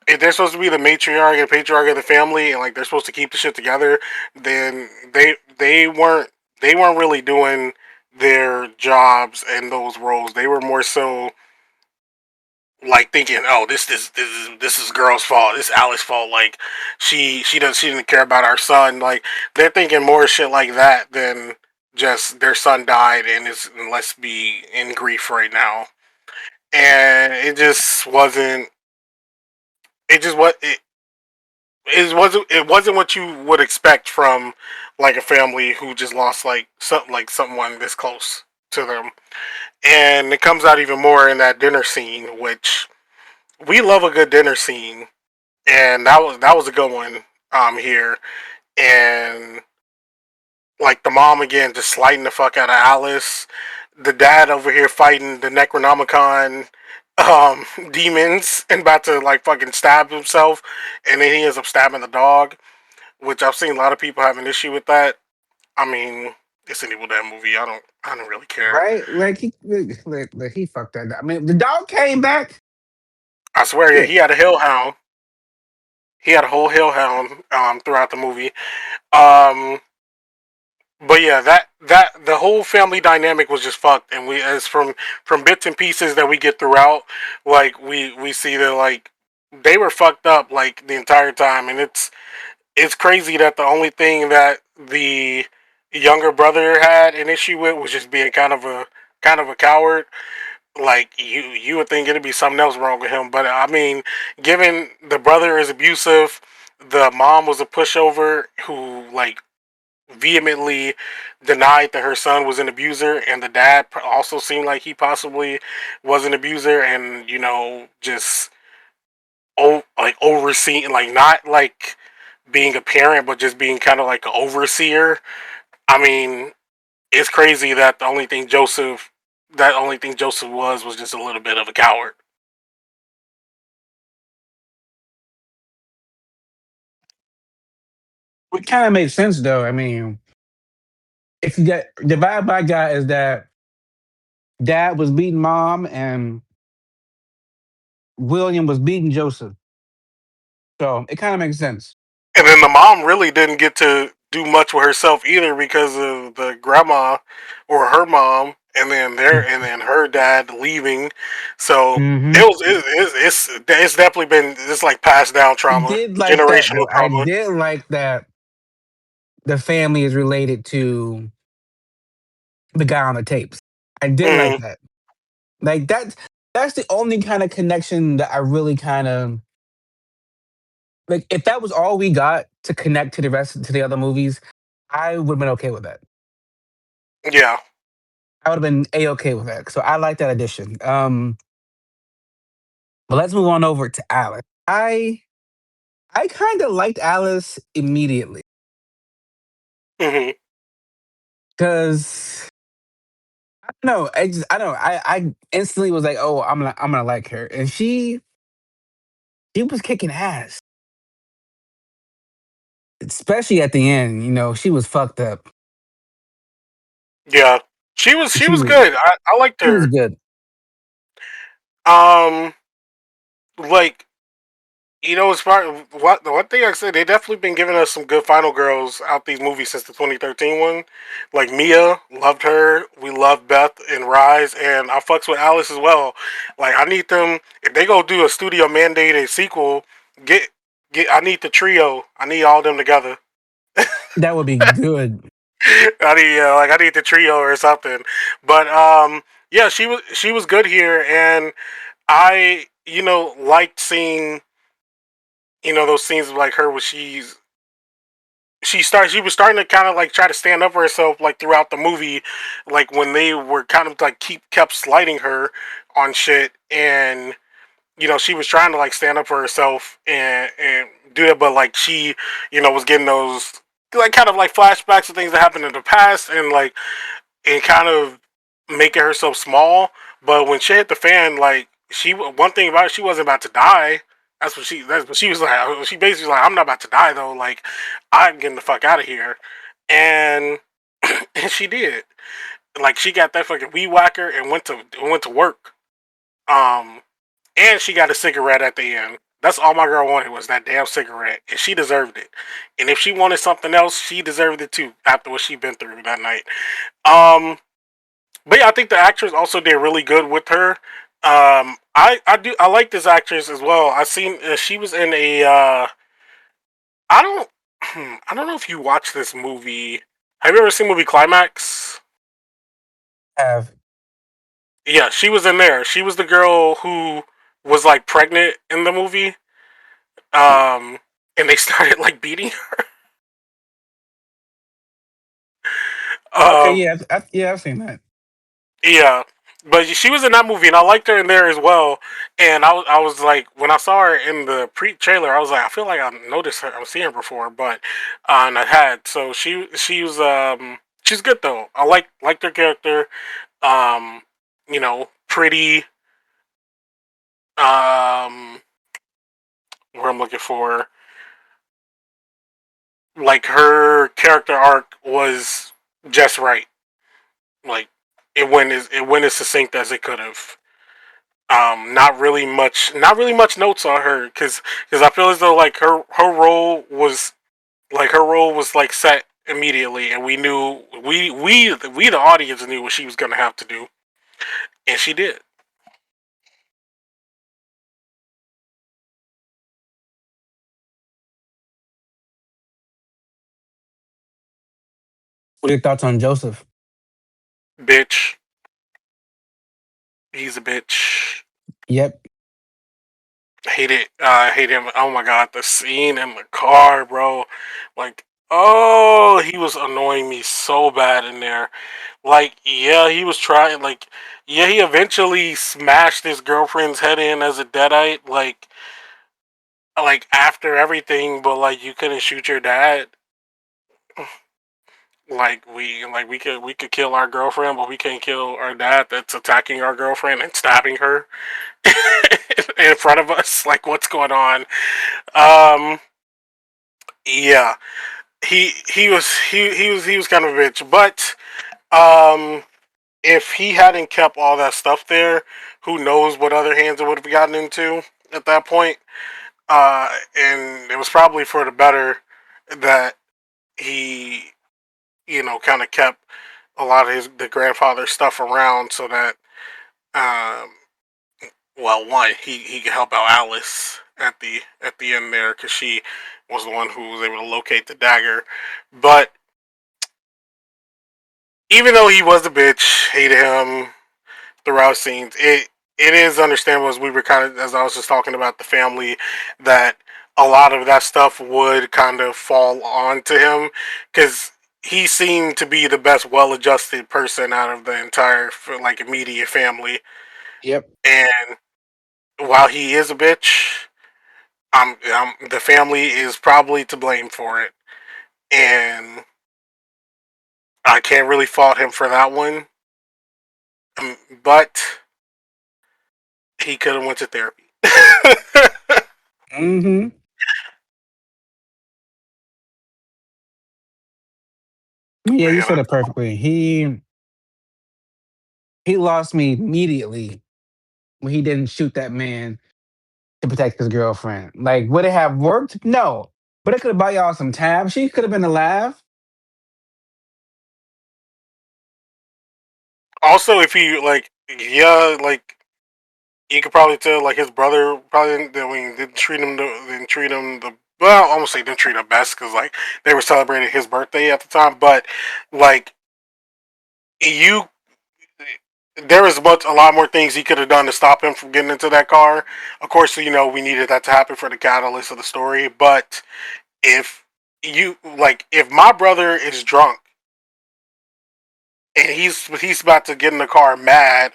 if they're supposed to be the matriarch and patriarch of the family, and like they're supposed to keep the shit together, then they weren't really doing their jobs in those roles. They were more so like thinking, oh, this is girl's fault. This is Alice's fault. Like she didn't care about our son. Like they're thinking more shit like that than just their son died and is and let's be in grief right now. And it just wasn't. It just what it wasn't what you would expect from like a family who just lost like someone this close to them. And it comes out even more in that dinner scene, which we love a good dinner scene, and that was a good one here. And like the mom again just slighting the fuck out of Alice, the dad over here fighting the Necronomicon demons and about to like fucking stab himself, and then he ends up stabbing the dog, which I've seen a lot of people have an issue with that. I mean, it's an Evil Dead movie. I don't really care. Right? Like he fucked that. I mean, the dog came back. I swear, yeah, Yeah. he had a hellhound. He had a whole hellhound throughout the movie. Um, But yeah, that the whole family dynamic was just fucked, and we as from bits and pieces that we get throughout, like we see that like they were fucked up like the entire time, and it's crazy that the only thing that the younger brother had an issue with was just being kind of a coward. Like you would think it'd be something else wrong with him, but I mean, given the brother is abusive, the mom was a pushover who like vehemently denied that her son was an abuser, and the dad also seemed like he possibly was an abuser, and just like overseeing, like not like being a parent, but just being kind of like an overseer. I mean, it's crazy that the only thing Joseph was just a little bit of a coward. It kind of makes sense though. I mean, if you get the vibe I got is that dad was beating mom and William was beating Joseph. So it kind of makes sense. And then the mom really didn't get to do much with herself either because of the grandma or her mom, and then her dad leaving. So Mm-hmm. it's definitely been it's like passed down I trauma, did like that generational though. I trauma. did like that the family is related to the guy on the tapes. I did like Mm, that. Like that's the only kind of connection that I really kind of like. If that was all we got to connect to the rest to the other movies, I would have been okay with that. yeah, I would have been a okay with that. So I like that addition. But let's move on over to Alex. I kind of liked Alice immediately Hmm. because I don't know. I don't know. I instantly was like, oh, I'm gonna like her, and she was kicking ass, especially at the end. You know, she was fucked up. Yeah, she She was was good. I liked she was her. good. Um, like it's part what the one thing I said. They definitely been giving us some good final girls out these movies since the 2013 one. Like Mia, loved her. We love Beth and Rise, and I fucks with Alice as well. Like I need them if they go do a studio mandated sequel. Get I need the trio. I need all them together. That would be good. I need the trio or something. But yeah, she was good here, and I liked seeing those scenes of like her where she was starting to kind of like try to stand up for herself like throughout the movie, like when they were kind of like kept slighting her on shit, and she was trying to like stand up for herself and do that, but like she was getting those like kind of like flashbacks of things that happened in the past, and kind of making herself small. But when shit hit the fan, like one thing about it, she wasn't about to die. That's what she was like. She basically was like, I'm not about to die though. Like, I'm getting the fuck out of here, and and she did. Like, she got that fucking weed whacker and went to work. Um, and she got a cigarette at the end. That's all my girl wanted was that damn cigarette, and she deserved it. And if she wanted something else, she deserved it too after what she'd been through that night. Um, but yeah, I think the actress also did really good with her. I like this actress as well. I seen she was in a I don't I don't know if you watched this movie. Have you ever seen the movie Climax? Have Yeah, she was in there. She was the girl who was like pregnant in the movie. Um, and they started like beating her. okay, yeah, yeah, I've seen that. Yeah, but she was in that movie, and I liked her in there as well. And I was like, when I saw her in the pre-trailer, I was like, I feel like I noticed her, I've seen her before, but and I had. So she was she's good though. I liked her character. Pretty. What I'm looking for, like her character arc was just right. Like it went as succinct as it could have. Not really much notes on her because I feel as though like her role was like set immediately, and we knew we the audience knew what she was gonna have to do, and she did. What are your thoughts on Joseph? Bitch, he's a bitch. Yep. Hate it. I hate him. Oh my god, the scene in the car, bro. Like, oh, he was annoying me so bad in there. Like, yeah, he was trying. Like, yeah, he eventually smashed his girlfriend's head in as a deadite. Like after everything, but like you couldn't shoot your dad. We could kill our girlfriend, but we can't kill our dad that's attacking our girlfriend and stabbing her in front of us. Like, what's going on? Um, yeah, he was kind of a bitch, but um, if he hadn't kept all that stuff there, who knows what other hands it would have gotten into at that point. And it was probably for the better that he, kind of kept a lot of the grandfather's stuff around so that, um, well, one, he could help out Alice at the end there because she was the one who was able to locate the dagger. But even though he was a bitch, hated him throughout scenes, it is understandable as we were kind of as I was just talking about the family that a lot of that stuff would kind of fall onto him because he seemed to be the best well-adjusted person out of the entire like immediate family. Yep. And while he is a bitch, the family is probably to blame for it, and I can't really fault him for that one. But he could have went to therapy. Hmm. Yeah, you Man, said it perfectly. He lost me immediately when he didn't shoot that man to protect his girlfriend. Like, would it have worked? No. But it could have bought y'all some time. She could have been alive. also, if he like, yeah, like you could probably tell like his brother probably didn't treat him the well, I almost say didn't treat him best because like they were celebrating his birthday at the time, but like you, there was a lot more things he could have done to stop him from getting into that car. Of course, you know we needed that to happen for the catalyst of the story, but if you like, if my brother is drunk and he's about to get in the car mad,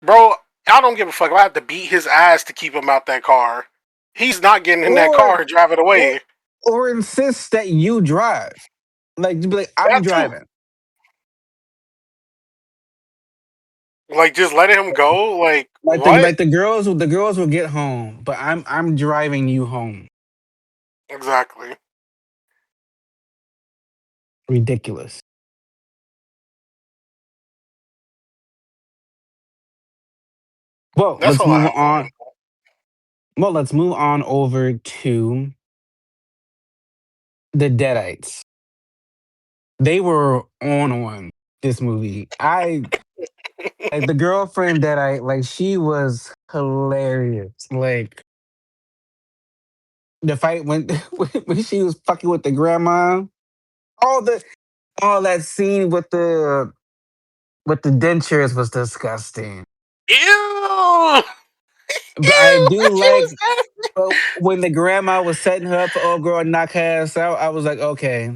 bro, I don't give a fuck. I have to beat his ass to keep him out that car. He's not getting in that Or car and driving or away. or insist that you drive. Like, to be like, I'm That too. driving. Like just letting him go. Like what? Like the girls will get home, but I'm driving you home. Exactly. Ridiculous. Well, That's all I have on him. let's move on over to the Deadites. They were on this movie. I like the girlfriend Deadite, like she was hilarious. Like the fight when when she was fucking with the grandma. All the all that scene with the dentures was disgusting. Ew. But I Ew. do What she was like saying? when the grandma was setting her up for old girl and knock her ass out. I was like, okay,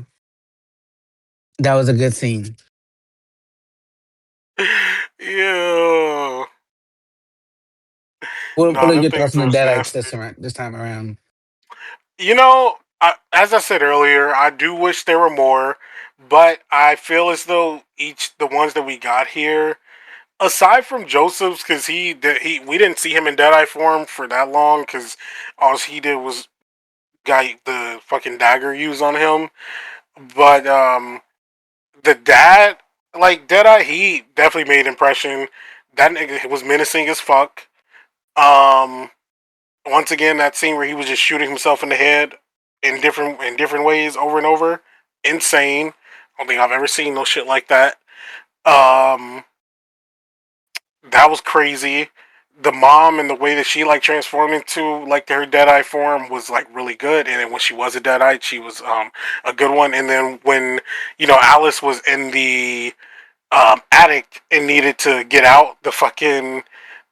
that was a good scene. Ew. What No, are them your things thoughts on the was Deadites nasty. this time around? You know, as I said earlier, I do wish there were more, but I feel as though the ones that we got here, aside from Joseph's, because he we didn't see him in Deadeye form for that long, because all he did was got the fucking dagger used on him. But the dad, like Deadeye, he definitely made impression. That nigga was menacing as fuck. Um, Once again, that scene where he was just shooting himself in the head in different ways over and over, insane. I don't think I've ever seen no shit like that. Um, that was crazy. The mom and the way that she like transformed into like her Deadeye form was like really good. And then when she was a Deadite, she was a good one. And then when Alice was in the attic and needed to get out the fucking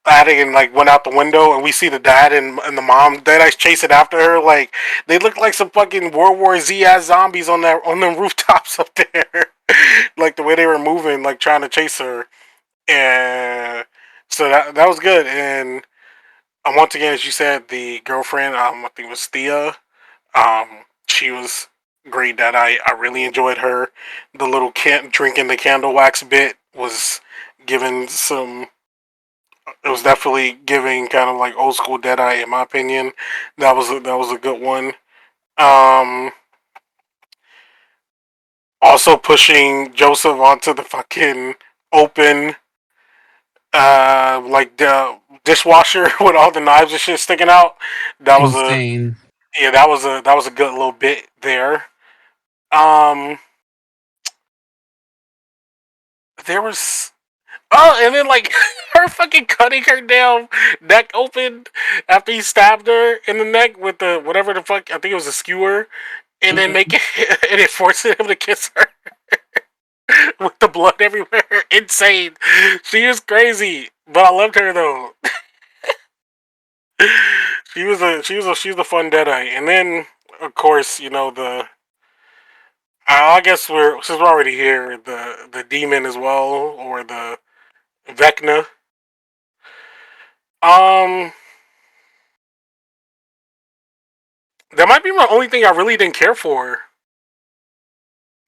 attic and like went out the window and we see the dad and the mom Deadites chasing after her, like they look like some fucking World War Z ass zombies on them rooftops up there. Like the way they were moving, like trying to chase her. And so that was good. And once again, as you said, the girlfriend, I think it was Thea. She was great. That I really enjoyed her. The little drinking the candle wax bit was giving some. It was definitely giving kind of like old school Deadeye, in my opinion. That was a good one. Um, Also pushing Joseph onto the fucking open like the dishwasher with all the knives and shit sticking out. That was a Insane. Yeah, that was a good little bit there. Um, there was and then like her fucking cutting her damn neck open after he stabbed her in the neck with the whatever the fuck, I think it was a skewer, and then Mhm. make it and it forcing him to kiss her with the blood everywhere. Insane. She was crazy, but I loved her though. She was a fun Deadeye, and then of course the I guess we're since we're already here the demon as well, or the Vecna. Um, That might be my only thing I really didn't care for,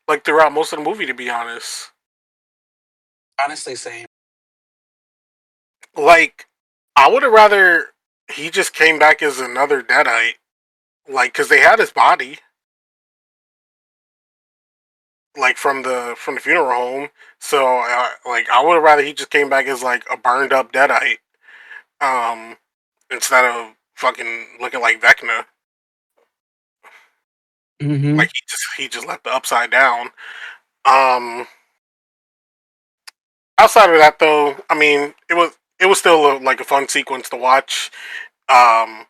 like throughout most of the movie, to be honest. Honestly, same. Like, I would have rather he just came back as another Deadite, like, because they had his body, like from the funeral home. So, like, I would have rather he just came back as like a burned up Deadite, um, instead of fucking looking like Vecna. Hmm. Like he just left the upside down. Um, Outside of that, though, I mean, it was still like a fun sequence to watch. Um,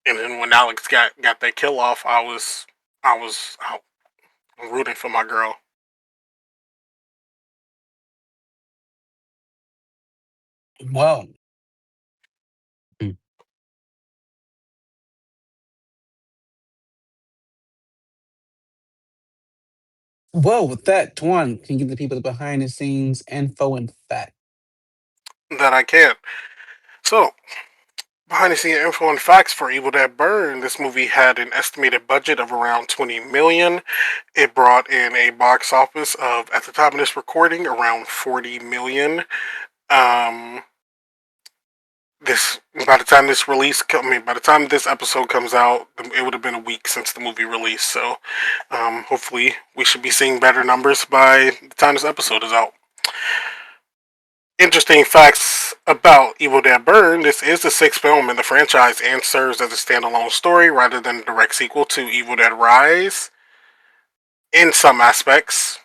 and then when Alex got that kill off, I was out rooting for my girl. Well, mm, well, with that, Tuan, can you give the people the behind the scenes info and fact? That I can. So, behind the scene info and facts for Evil Dead Burn, this movie had an estimated budget of around 20 million. It brought in a box office of, at the time of this recording, around 40 million. Um, this by the time this release, I mean, by the time this episode comes out, it would have been a week since the movie released. So, hopefully, we should be seeing better numbers by the time this episode is out. Interesting facts about Evil Dead Burn: this is the sixth film in the franchise and serves as a standalone story rather than a direct sequel to Evil Dead Rise in some aspects.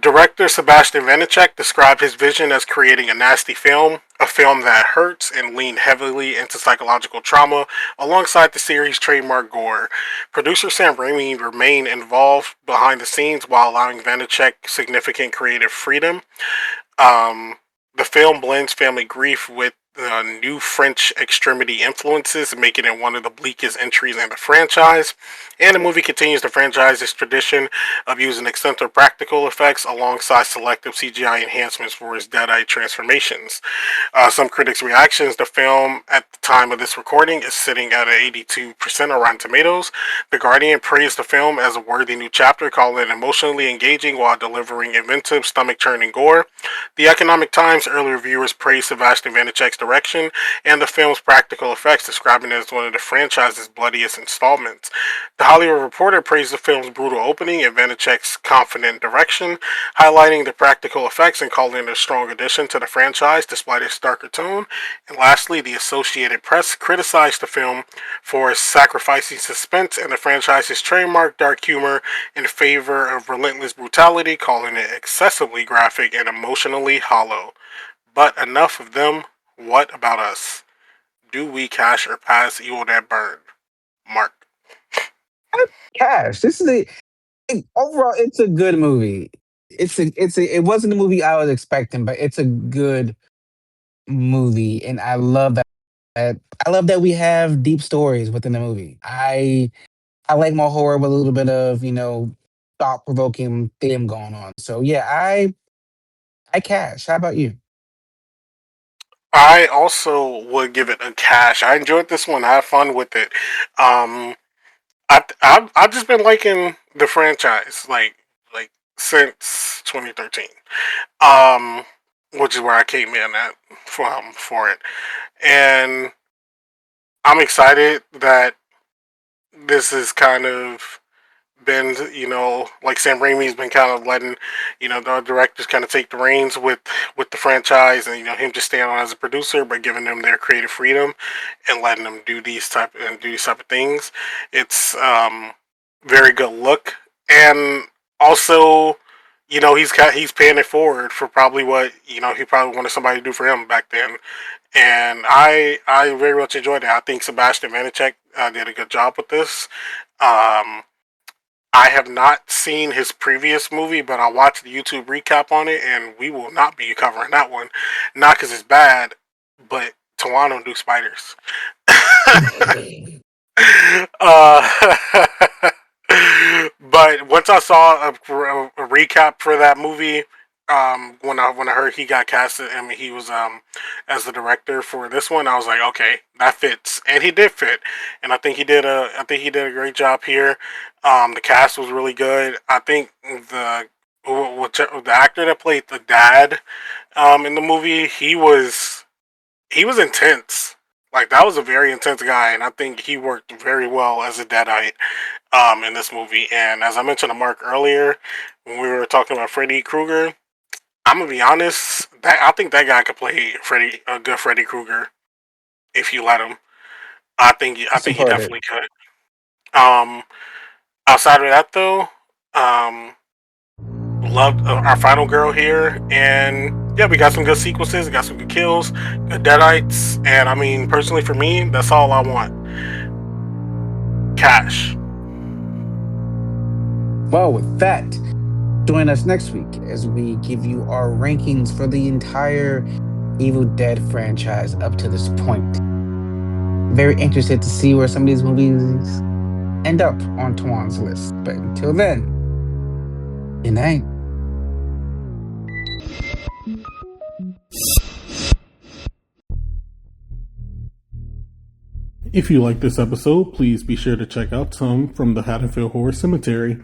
Director Sebastian Vanecek described his vision as creating a nasty film, a film that hurts and leaned heavily into psychological trauma alongside the series' trademark gore. Producer Sam Raimi remained involved behind the scenes while allowing Vanecek significant creative freedom. Um, the film blends family grief with new French extremity influences, making it one of the bleakest entries in the franchise. And the movie continues the franchise's tradition of using extensive practical effects alongside selective CGI enhancements for its Deadite transformations. Some critics' reactions: the film at the time of this recording is sitting at an 82% on Rotten Tomatoes. The Guardian praised the film as a worthy new chapter, calling it emotionally engaging while delivering inventive, stomach-churning gore. The Economic Times early reviewers praised Sebastian Vanecek's direction and the film's practical effects, describing it as one of the franchise's bloodiest installments. The Hollywood Reporter praised the film's brutal opening and Vanecek's confident direction, highlighting the practical effects and calling it a strong addition to the franchise despite its darker tone. And lastly, the Associated Press criticized the film for sacrificing suspense and the franchise's trademark dark humor in favor of relentless brutality, calling it excessively graphic and emotionally hollow. But enough of them. What about us? Do we cash or pass Evil Dead Burn? Mark. Cash. This is overall, it's a good movie. It wasn't the movie I was expecting, but it's a good movie, and I love that we have deep stories within the movie. I like my horror with a little bit of thought provoking theme going on. So yeah, I cash. How about you? I also would give it a cash. I enjoyed this one. I had fun with it. Um, I've just been liking the franchise like since 2013. Um, which is where I came in at for it, and I'm excited that this is kind of been, like Sam Raimi's been kind of letting, the directors kind of take the reins with the franchise, and him just staying on as a producer, but giving them their creative freedom and letting them do these type of things. It's very good look, and also, he's paying it forward for probably what he probably wanted somebody to do for him back then, and I very much enjoyed it. I think Sebastian Vanecek did a good job with this. Um, I have not seen his previous movie, but I watched the YouTube recap on it, and we will not be covering that one. Not because it's bad, but Tawano do spiders. uh, but once I saw a recap for that movie, when I heard he got casted, I mean he was as the director for this one, I was like, okay, that fits, and he did fit, and I think he did a great job here. The cast was really good. I think the actor that played the dad in the movie, he was intense. Like that was a very intense guy, and I think he worked very well as a Deadite in this movie. And as I mentioned to Mark earlier, when we were talking about Freddy Krueger, I'm gonna be honest. That I think that guy could play a good Freddy Krueger if you let him. I think he Support it. definitely could. Um, Outside of that though, um, loved our final girl here, and yeah, we got some good sequences, got some good kills, good deadites, and I mean, personally for me, that's all I want. Cash. Well, with that, join us next week as we give you our rankings for the entire Evil Dead franchise up to this point. Very interested to see where some of these movies end up on Tuan's list. But until then, good night. If you like this episode, please be sure to check out some from the Haddonfield Horror Cemetery,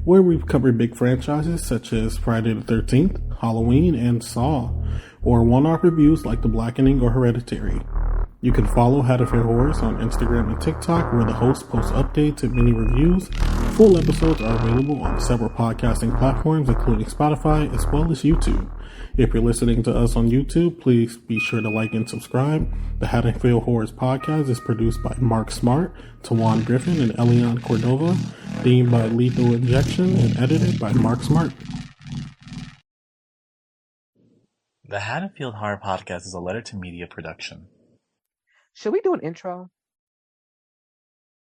where we've covered big franchises such as Friday the 13th, Halloween, and Saw, or one-off reviews like The Blackening or Hereditary. You can follow Haddonfield Horrors on Instagram and TikTok, where the host posts updates and mini reviews. Full episodes are available on several podcasting platforms, including Spotify, as well as YouTube. If you're listening to us on YouTube, please be sure to like and subscribe. The Haddonfield Horrors podcast is produced by Mark Smart, Tawan Griffin, and Elian Cordova, themed by Lethal Injection, and edited by Mark Smart. The Haddonfield Horror Podcast is a letter to media production. Should we do an intro?